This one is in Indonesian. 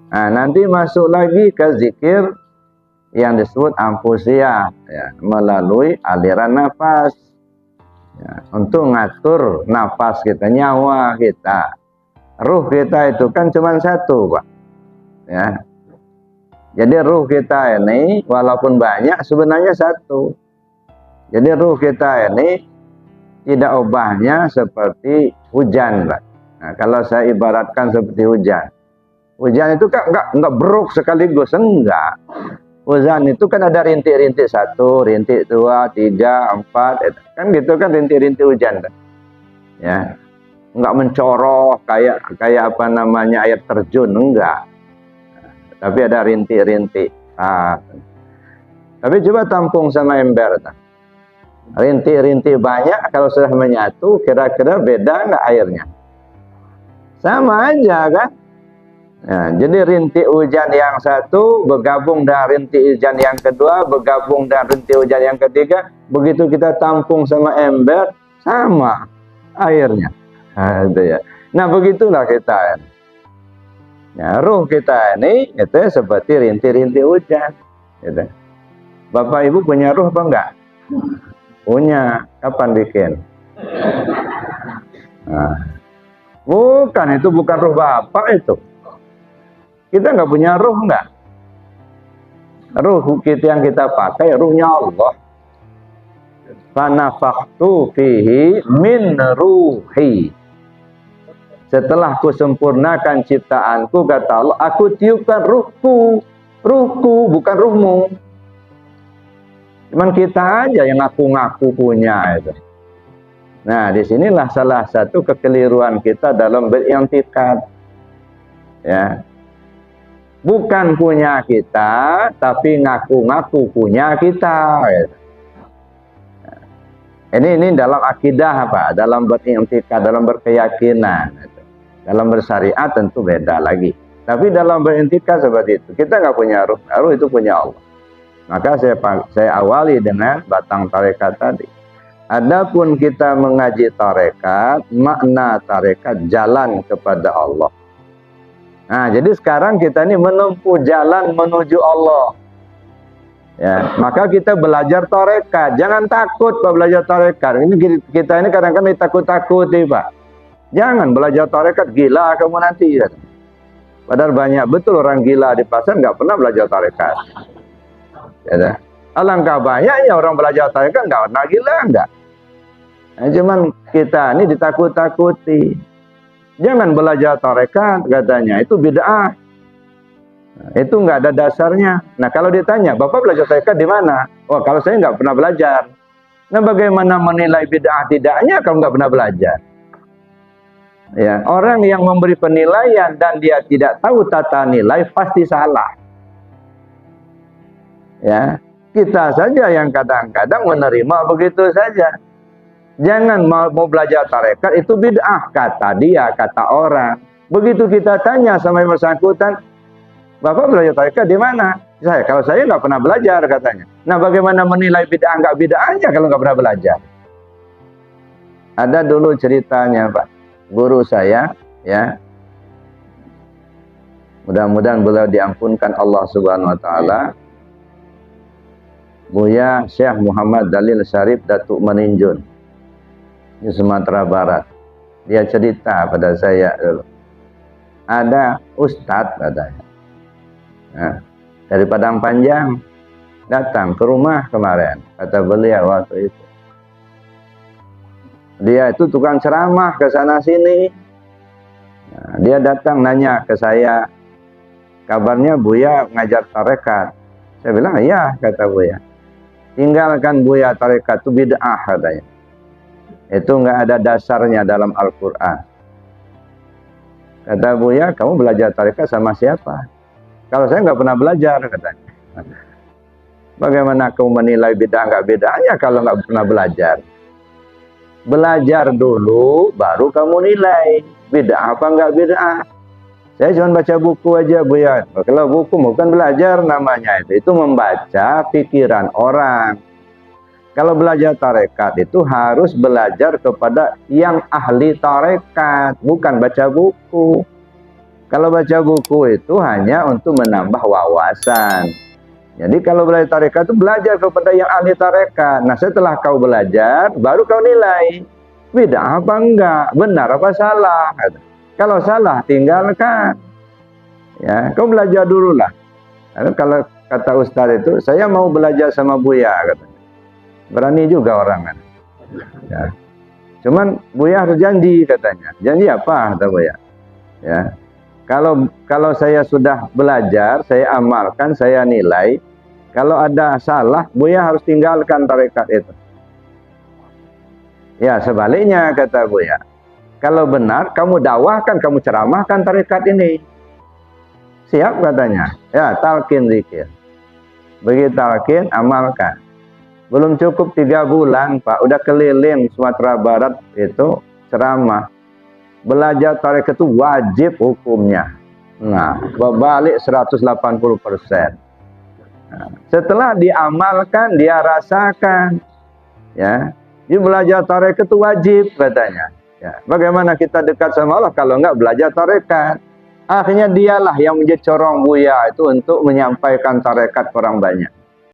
Nah, nanti masuk lagi ke zikir yang disebut ampusia, ya, melalui aliran nafas, ya, untuk ngatur nafas kita, nyawa kita. Ruh kita itu kan cuma satu, Pak. Ya. Jadi ruh kita ini walaupun banyak sebenarnya satu. Jadi ruh kita ini tidak ubahnya seperti hujan, Pak. Nah, kalau saya ibaratkan seperti hujan. Hujan itu kan enggak beruk sekaligus, enggak. Hujan itu kan ada rintik-rintik 1, rintik 2, 3, 4, kan gitu kan rintik-rintik hujan kan. Ya. Enggak mencoroh kayak apa namanya air terjun, enggak. Tapi ada rintik-rintik. Nah, tapi coba tampung sama ember. Rintik-rintik banyak kalau sudah menyatu, kira-kira beda enggak airnya? Sama aja kan? Nah, jadi rintik hujan yang satu bergabung dengan rintik hujan yang kedua, bergabung dengan rintik hujan yang ketiga, begitu kita tampung sama ember, sama airnya. Nah, itu ya. Nah, begitulah kita. Ya, ruh kita ini itu seperti rintik-rintik hujan. Gitu. Bapak Ibu punya ruh apa enggak? Punya. Kapan bikin? Nah, bukan, itu bukan ruh Bapak itu. Kita nggak punya ruh, nggak? Ruh kita yang kita pakai ruhnya Allah. Fanafakhtu fihi min ruhi. Setelah ku sempurnakan ciptaanku, kata Allah, aku tiupkan ruhku. Ruhku, bukan ruhmu. Cuman kita aja yang ngaku-ngaku punya itu. Nah, disinilah salah satu kekeliruan kita dalam berintikad. Ya. Bukan punya kita, tapi ngaku-ngaku punya kita. Ini dalam akidah apa? Dalam berintikad, dalam berkeyakinan. Dalam bersyariat tentu beda lagi. Tapi dalam berintikad seperti itu. Kita nggak punya ruh, ruh itu punya Allah. Maka saya awali dengan batang tarekat tadi. Adapun kita mengaji tarekat, makna tarekat jalan kepada Allah. Nah, jadi sekarang kita ini menempuh jalan menuju Allah. Ya, maka kita belajar tarekat. Jangan takut Pak belajar tarekat. Ini kita ini kadang-kadang ditakut-takuti, Pak. Jangan belajar tarekat, gila kamu nanti. Ya. Padahal banyak betul orang gila di pasar nggak pernah belajar tarekat. Ya, alangkah banyaknya orang belajar tarekat nggak pernah gila, enggak. Nah, cuman kita ini ditakut-takuti. Jangan belajar tarekat, katanya itu bid'ah. Nah, itu nggak ada dasarnya. Nah, kalau ditanya, Bapak belajar tarekat di mana? Oh, kalau saya nggak pernah belajar. Nah, bagaimana menilai bid'ah tidaknya kalau nggak pernah belajar? Ya, orang yang memberi penilaian dan dia tidak tahu tata nilai pasti salah. Ya, kita saja yang kadang-kadang menerima begitu saja. Jangan mau belajar tarekat itu bid'ah, kata dia, kata orang. Begitu kita tanya sama yang bersangkutan, Bapak belajar tarekat di mana? Kalau saya nggak pernah belajar, katanya. Nah, bagaimana menilai bid'ah nggak bid'ahnya kalau nggak pernah belajar? Ada dulu ceritanya, Pak. Guru saya, ya. Mudah-mudahan beliau diampunkan Allah Subhanahu Wa Taala. Buya Syekh Muhammad Dalil Syarif Datuk Meninjun di Sumatera Barat. Dia cerita pada saya dulu. Ada ustadz katanya. Nah, dari Padang Panjang datang ke rumah kemarin, kata beliau waktu itu. Dia itu tukang ceramah ke sana sini. Nah, dia datang nanya ke saya, kabarnya Buya ngajar tarekat. Saya bilang, iya, kata Buya. Tinggalkan Buya tarekat itu bid'ah, katanya. Itu nggak ada dasarnya dalam Al-Quran. Kata Buya, kamu belajar tarekat sama siapa? Kalau saya nggak pernah belajar, katanya. Bagaimana kamu menilai bid'ah nggak bid'ahnya kalau nggak pernah belajar? Belajar dulu, baru kamu nilai bid'ah apa nggak bid'ah. Saya cuma baca buku aja, Buya. Kalau buku bukan belajar namanya itu membaca pikiran orang. Kalau belajar tarekat itu harus belajar kepada yang ahli tarekat, bukan baca buku. Kalau baca buku itu hanya untuk menambah wawasan. Jadi kalau belajar tarekat itu belajar kepada yang ahli tarekat. Nah setelah kau belajar, baru kau nilai bid'ah apa enggak, benar apa salah. Kalau salah tinggalkan. Ya, kau belajar dulu lah. Kalau kata Ustaz itu, saya mau belajar sama Buya, katanya. Berani juga orang kan. Ya. Cuman Buya harus janji katanya. Janji apa kata Buya? Ya. Kalau saya sudah belajar, saya amalkan, saya nilai. Kalau ada salah, Buya harus tinggalkan tarekat itu. Ya, sebaliknya kata Buya. Kalau benar, kamu dakwahkan, kamu ceramahkan tarekat ini. Siap katanya. Ya, talqin zikir. Begitu talqin, amalkan. Belum cukup 3 bulan, Pak, udah keliling Sumatera Barat itu ceramah. Belajar tarekat itu wajib hukumnya. Nah, berbalik 180%. Nah, setelah diamalkan, dia rasakan. Ya, dia belajar tarekat itu wajib katanya. Ya, bagaimana kita dekat sama Allah kalau enggak belajar tarekat? Akhirnya dialah yang menjadi corong Buya itu untuk menyampaikan tarekat orang banyak.